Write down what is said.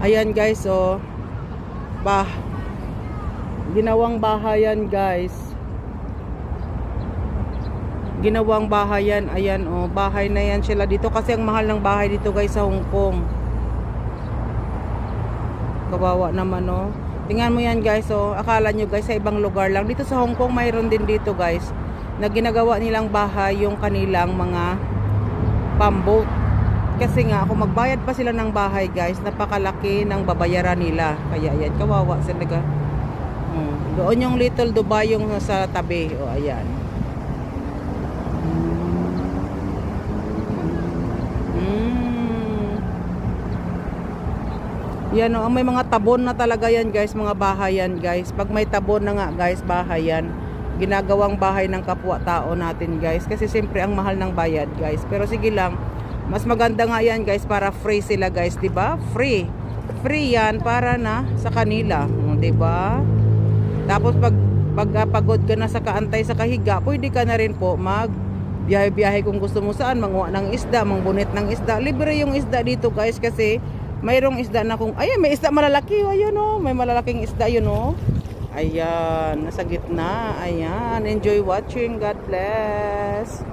Ayan guys, oh. Bah. Ginawang bahayan guys. Ginawang bahayan. Ayan, oh. Bahay na yan sila dito. Kasi ang mahal ng bahay dito guys sa Hong Kong. Kawawa naman, oh. Tingnan mo yan guys, oh. Akala nyo guys sa ibang lugar lang. Dito sa Hong Kong mayroon din dito guys. Na ginagawa nilang bahay yung kanilang mga pamboat. Kasi nga kung magbayad pa sila ng bahay guys, napakalaki ng babayaran nila. Kaya ayan, kawawa sila. Doon yung Little Dubai yung sa tabi. O ayan. Yan o, may mga tabon na talaga yan guys, mga bahay yan guys. Pag may tabon na nga guys, bahay yan. Ginagawang bahay ng kapwa-tao natin guys. Kasi siyempre ang mahal ng bayad guys. Pero sige lang, mas maganda nga yan guys para free sila guys, 'di ba? Free. Free yan para na sa kanila, 'di ba? Tapos pag pagod ka na sa kaantay sa kahiga, pwede ka na rin po mag biyahe-biyahe kung gusto mo saan, manguha ng isda, mangbunit ng isda. Libre yung isda dito guys kasi mayroong isda na kung ayun, may isda malalaki, ayun oh, may malalaking isda yun oh. Ayan, nasa gitna. Ayan, enjoy watching. God bless.